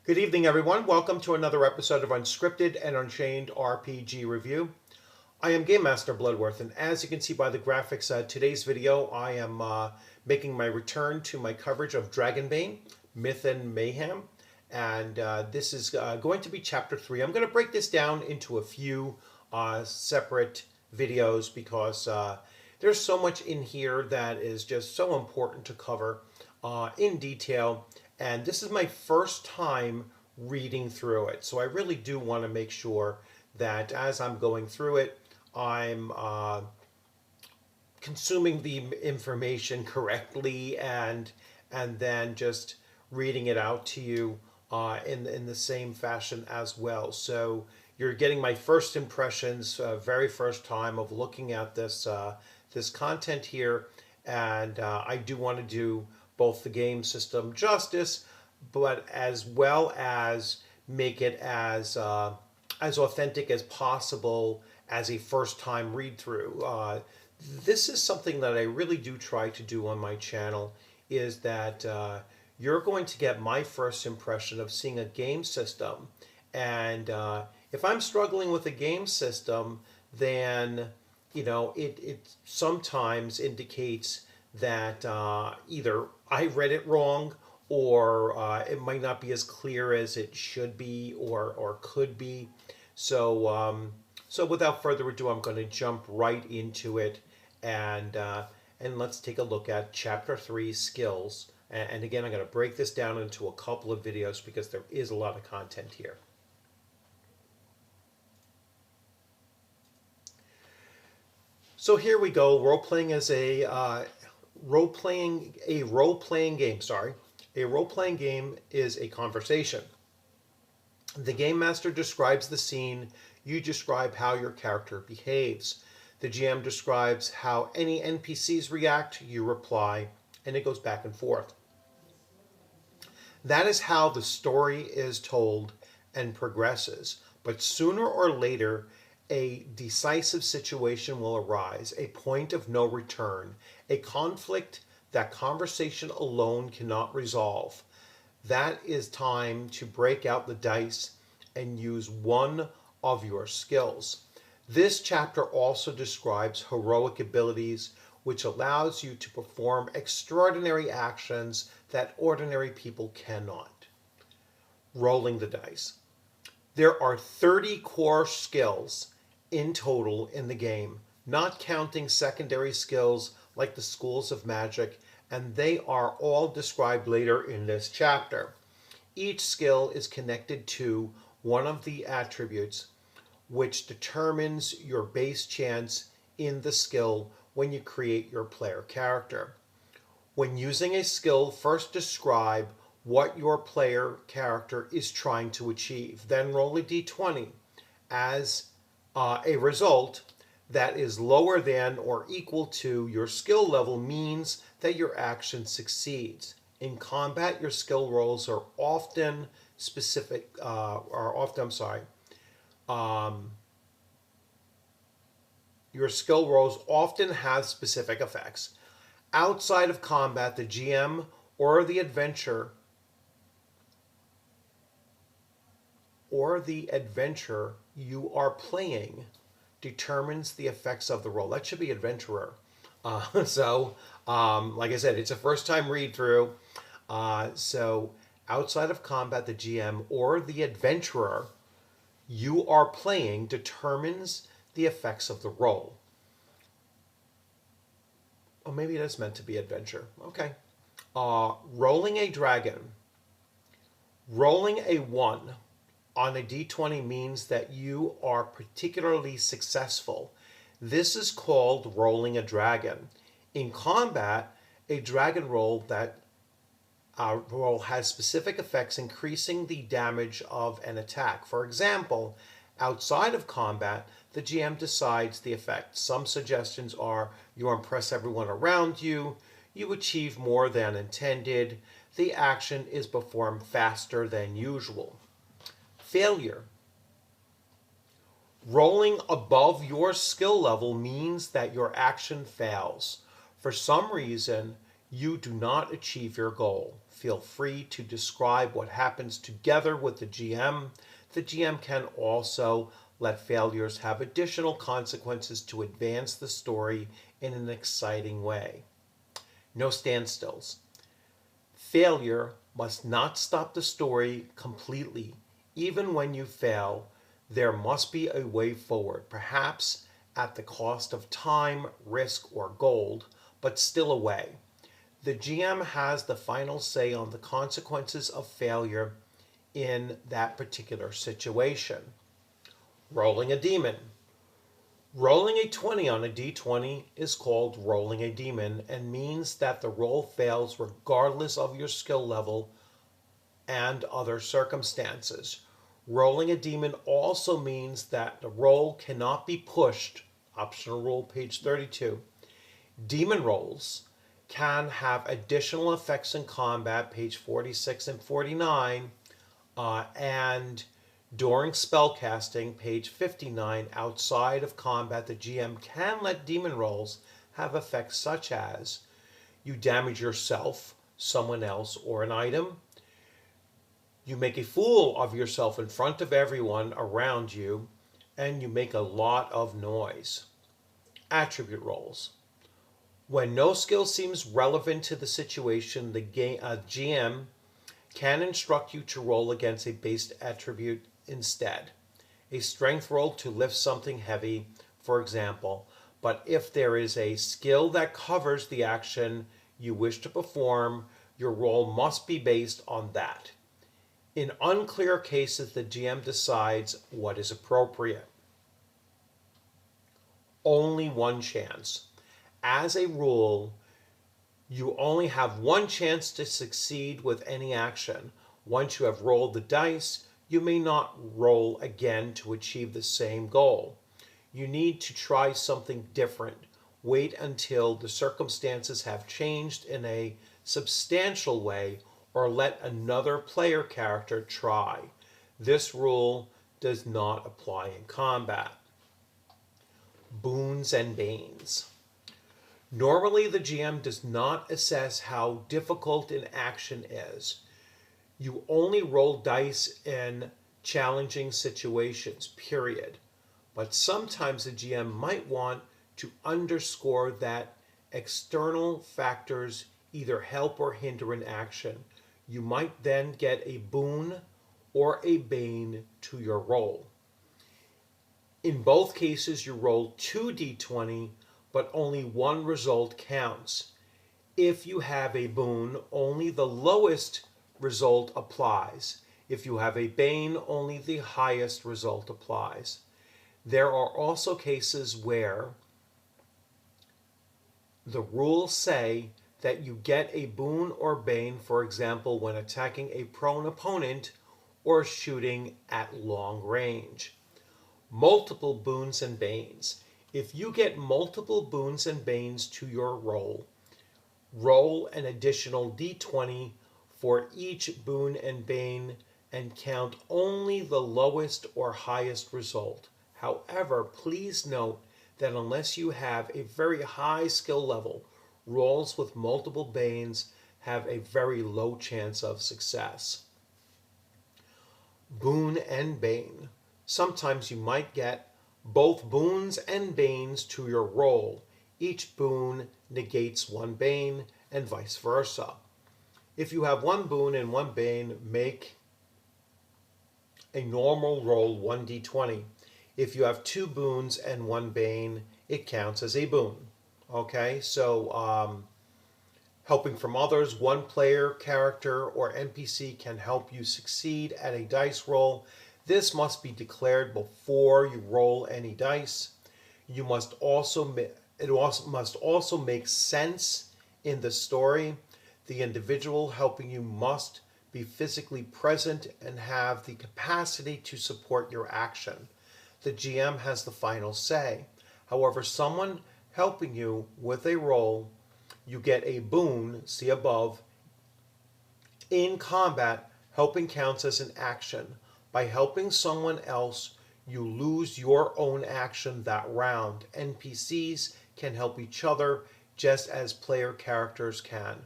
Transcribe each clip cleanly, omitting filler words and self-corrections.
Good evening, everyone. Welcome to another episode of Unscripted and Unchained RPG Review. I am Game Master Bloodworth, and as you can see by the graphics, today's video, I am making my return to my coverage of Dragonbane, Myth and Mayhem, and this is going to be Chapter 3. I'm going to break this down into a few separate videos because there's so much in here that is just so important to cover in detail. And this is my first time reading through it. So I really do want to make sure that as I'm going through it, I'm consuming the information correctly and then just reading it out to you in the same fashion as well. So you're getting my first impressions, very first time of looking at this content here, and I do want to do both the game system justice, but as well as make it as authentic as possible as a first-time read-through. This is something that I really do try to do on my channel, is that you're going to get my first impression of seeing a game system. And if I'm struggling with a game system, then it sometimes indicates that either I read it wrong, or it might not be as clear as it should be or could be. So without further ado, I'm going to jump right into it, and let's take a look at Chapter 3, Skills. And again, I'm going to break this down into a couple of videos because there is a lot of content here. So here we go. Role-playing as a role-playing game. A role-playing game is a conversation. The game master describes the scene. You describe how your character behaves. The GM describes how any NPCs react. You reply, and it goes back and forth. That is how the story is told and progresses. But sooner or later, a decisive situation will arise, a point of no return, a conflict that conversation alone cannot resolve. That is time to break out the dice and use one of your skills. This chapter also describes heroic abilities, which allows you to perform extraordinary actions that ordinary people cannot. Rolling the dice. There are 30 core skills in total in the game, not counting secondary skills like the schools of magic, and they are all described later in this chapter. Each skill is connected to one of the attributes, which determines your base chance in the skill when you create your player character. When using a skill, first describe what your player character is trying to achieve. Then roll a d20. As a result that is lower than or equal to your skill level means that your action succeeds. In combat, your skill rolls are often specific, your skill rolls often have specific effects. Outside of combat, the GM or the adventurer you are playing determines the effects of the roll. That should be adventurer. Like I said, it's a first time read through. So outside of combat, the GM or the adventurer you are playing determines the effects of the roll. Oh, maybe it is meant to be adventure. Okay. Rolling a dragon. Rolling a 1 on a d20 means that you are particularly successful. This is called rolling a dragon. In combat, a dragon roll has specific effects increasing the damage of an attack. For example, outside of combat, the GM decides the effect. Some suggestions are you impress everyone around you, you achieve more than intended, the action is performed faster than usual. Failure. Rolling above your skill level means that your action fails. For some reason, you do not achieve your goal. feel free to describe what happens together with the GM. The GM can also let failures have additional consequences to advance the story in an exciting way. No standstills. Failure must not stop the story completely. Even when you fail, there must be a way forward, perhaps at the cost of time, risk, or gold, but still a way. The GM has the final say on the consequences of failure in that particular situation. Rolling a demon. Rolling a 20 on a d20 is called rolling a demon and means that the roll fails regardless of your skill level and other circumstances. Rolling a demon also means that the roll cannot be pushed. Optional rule, page 32. Demon rolls can have additional effects in combat, page 46 and 49, and during spellcasting, page 59, outside of combat, the GM can let demon rolls have effects such as you damage yourself, someone else, or an item. You make a fool of yourself in front of everyone around you, and you make a lot of noise. Attribute rolls. When no skill seems relevant to the situation, the GM can instruct you to roll against a based attribute instead. A strength roll to lift something heavy, for example, but if there is a skill that covers the action you wish to perform, your roll must be based on that. In unclear cases, the GM decides what is appropriate. Only one chance. As a rule, you only have one chance to succeed with any action. Once you have rolled the dice, you may not roll again to achieve the same goal. You need to try something different. Wait until the circumstances have changed in a substantial way, or let another player character try. This rule does not apply in combat. Boons and Banes. Normally, the GM does not assess how difficult an action is. You only roll dice in challenging situations, period. But sometimes the GM might want to underscore that external factors either help or hinder an action. You might then get a boon or a bane to your roll. In both cases, you roll 2d20, but only one result counts. If you have a boon, only the lowest result applies. If you have a bane, only the highest result applies. There are also cases where the rules say that you get a boon or bane, for example, when attacking a prone opponent or shooting at long range. Multiple boons and banes. If you get multiple boons and banes to your roll, roll an additional d20 for each boon and bane and count only the lowest or highest result. However, please note that unless you have a very high skill level, rolls with multiple banes have a very low chance of success. Boon and bane. Sometimes you might get both boons and banes to your roll. Each boon negates one bane and vice versa. If you have one boon and one bane, make a normal roll 1d20. If you have two boons and one bane, it counts as a boon. Okay, so helping from others, one player character or NPC can help you succeed at a dice roll. This must be declared before you roll any dice. It must also make sense in the story. The individual helping you must be physically present and have the capacity to support your action. The GM has the final say. However, someone helping you with a roll, you get a boon, see above. In combat, helping counts as an action. By helping someone else, you lose your own action that round. NPCs can help each other just as player characters can.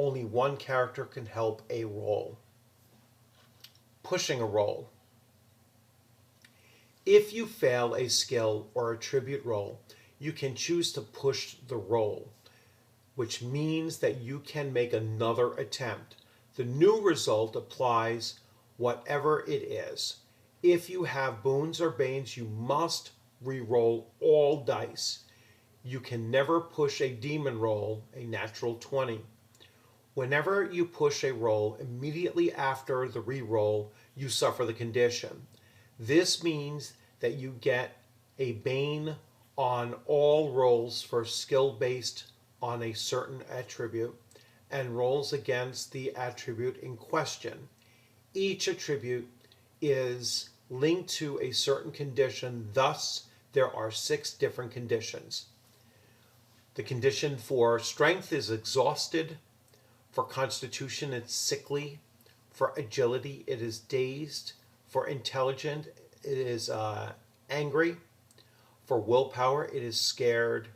only one character can help a roll. Pushing a roll. If you fail a skill or attribute roll, you can choose to push the roll, which means that you can make another attempt. The new result applies whatever it is. If you have boons or banes, you must re-roll all dice. You can never push a demon roll, a natural 20. Whenever you push a roll, immediately after the re-roll, you suffer the condition. This means that you get a bane on all rolls for skill based on a certain attribute and rolls against the attribute in question. Each attribute is linked to a certain condition, thus there are 6 different conditions. The condition for strength is exhausted, for constitution it's sickly, for agility it is dazed, for intelligent it is angry, for willpower it is scared,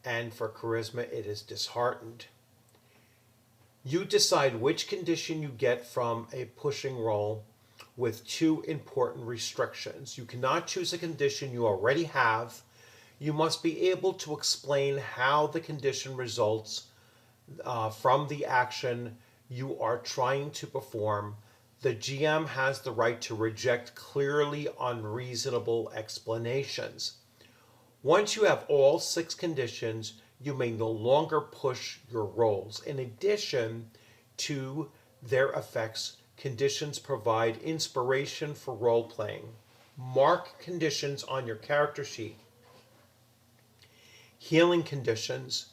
and for charisma it is disheartened. You decide which condition you get from a pushing roll with 2 important restrictions. You cannot choose a condition you already have. You must be able to explain how the condition results from the action you are trying to perform. The GM has the right to reject clearly unreasonable explanations. Once you have all 6 conditions, you may no longer push your rolls. In addition to their effects, conditions provide inspiration for role-playing. Mark conditions on your character sheet. Healing conditions.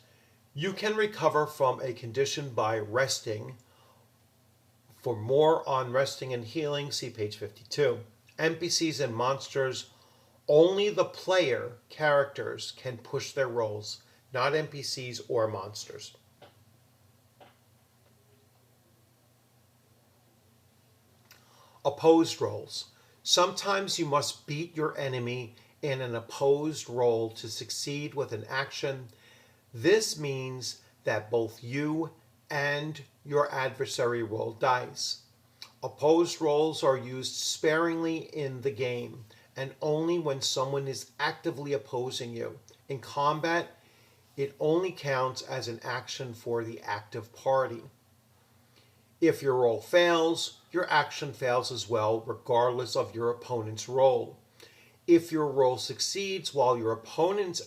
You can recover from a condition by resting. For more on resting and healing, see page 52. NPCs and monsters. Only the player characters can push their rolls, not NPCs or monsters. Opposed rolls. Sometimes you must beat your enemy in an opposed roll to succeed with an action. This means that both you and your adversary roll dice. Opposed rolls are used sparingly in the game and only when someone is actively opposing you. In combat, it only counts as an action for the active party. If your roll fails, your action fails as well, regardless of your opponent's roll. If your roll succeeds while your opponent's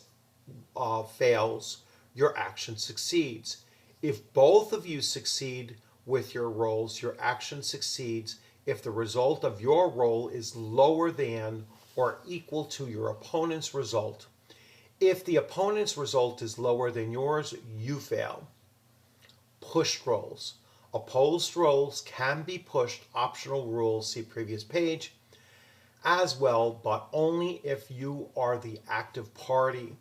fails, your action succeeds. If both of you succeed with your rolls, your action succeeds if the result of your roll is lower than or equal to your opponent's result. If the opponent's result is lower than yours, you fail. Pushed rolls. Opposed rolls can be pushed, optional rules, see previous page, as well, but only if you are the active party.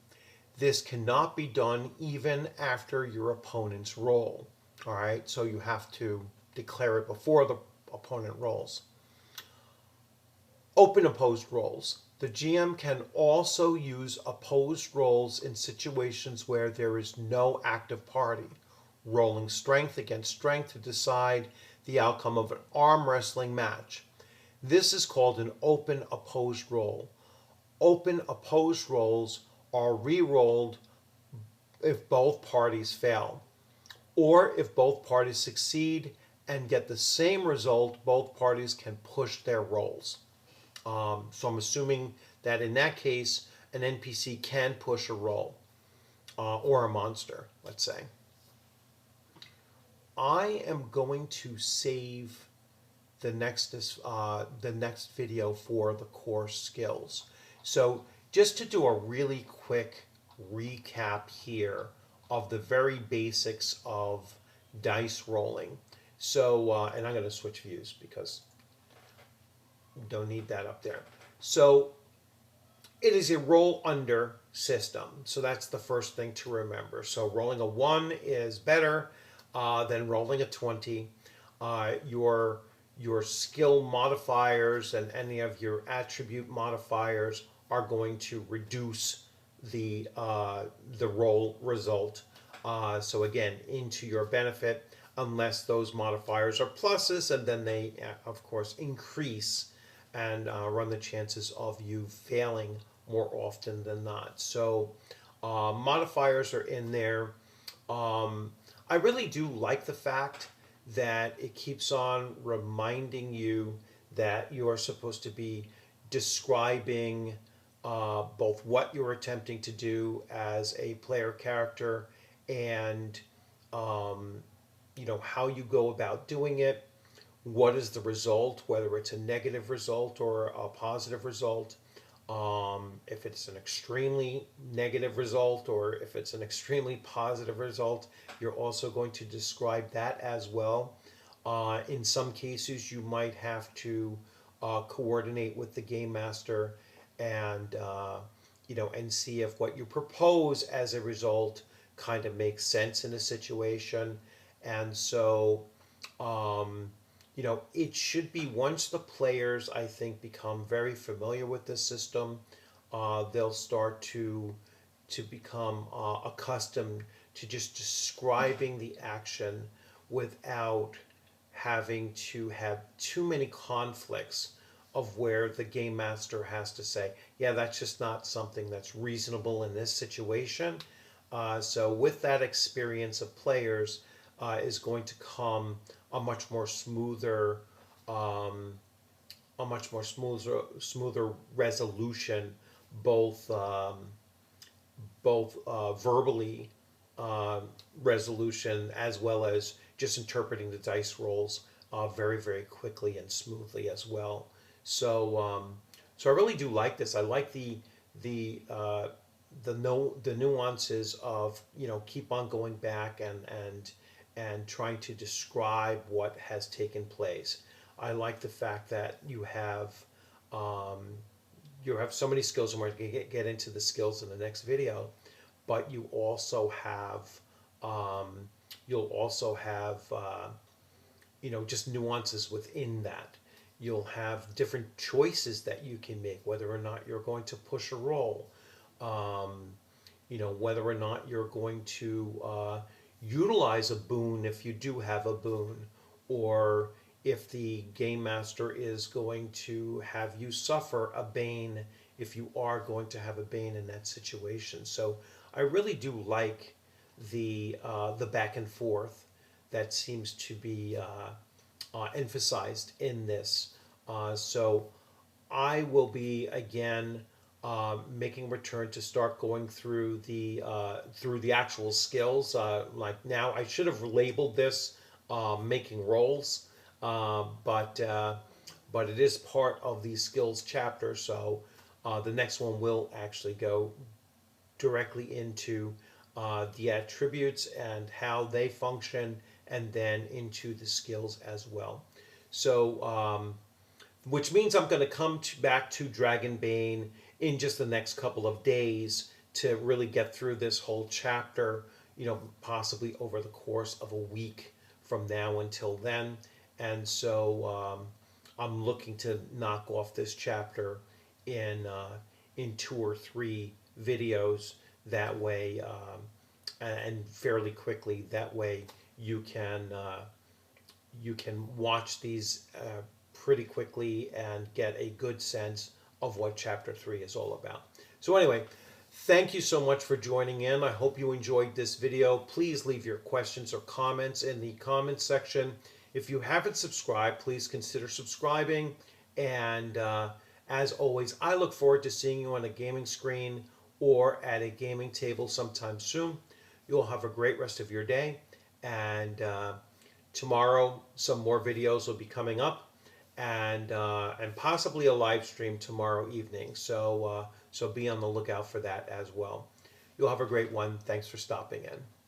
This cannot be done even after your opponent's roll. All right, so you have to declare it before the opponent rolls. Open opposed rolls. The GM can also use opposed rolls in situations where there is no active party, rolling strength against strength to decide the outcome of an arm wrestling match. This is called an open opposed roll. Open opposed rolls are re-rolled if both parties fail, or if both parties succeed and get the same result, both parties can push their rolls. So I'm assuming that in that case, an NPC can push a roll, or a monster, let's say. I am going to save the next video for the core skills. So just to do a really quick recap here of the very basics of dice rolling. So, and I'm going to switch views because we don't need that up there. So it is a roll under system. So that's the first thing to remember. So rolling a 1 is better than rolling a 20. Your skill modifiers and any of your attribute modifiers are going to reduce the roll result. So again, into your benefit. unless those modifiers are pluses, and then they, of course, increase and run the chances of you failing more often than not. So modifiers are in there. I really do like the fact that it keeps on reminding you that you are supposed to be describing both what you're attempting to do as a player character and how you go about doing it, what is the result, whether it's a negative result or a positive result, if it's an extremely negative result or if it's an extremely positive result. You're also going to describe that as well. In some cases, you might have to coordinate with the game master and and see if what you propose as a result kind of makes sense in a situation. And so it should be, once the players, I think, become very familiar with this system, they'll start to become accustomed to just describing the action without having to have too many conflicts of where the game master has to say, yeah, that's just not something that's reasonable in this situation. So with that experience of players is going to come a much more smoother, smoother resolution, both verbally resolution as well as just interpreting the dice rolls very, very quickly and smoothly as well. So I really do like this. I like the the nuances of keep on going back and trying to describe what has taken place. I like the fact that you have so many skills, and we're going to get into the skills in the next video. But you also have you'll also have just nuances within that. You'll have different choices that you can make, whether or not you're going to push a roll, whether or not you're going to utilize a boon if you do have a boon, or if the game master is going to have you suffer a bane if you are going to have a bane in that situation. So I really do like the back and forth that seems to be emphasized in this. So I will be again making a return to start going through the actual skills. Like now, I should have labeled this making rolls, but it is part of the skills chapter. So the next one will actually go directly into the attributes and how they function, and then into the skills as well. So, which means I'm going to come back to Dragonbane in just the next couple of days to really get through this whole chapter, possibly over the course of a week from now until then. And so I'm looking to knock off this chapter in 2 or 3 videos, that way, and fairly quickly. That way you can watch these pretty quickly and get a good sense of what chapter 3 is all about. So anyway, thank you so much for joining in. I hope you enjoyed this video. Please leave your questions or comments in the comments section. If you haven't subscribed, please consider subscribing. And as always, I look forward to seeing you on a gaming screen or at a gaming table sometime soon. You'll have a great rest of your day. And tomorrow, some more videos will be coming up, and possibly a live stream tomorrow evening. So be on the lookout for that as well. You'll have a great one. Thanks for stopping in.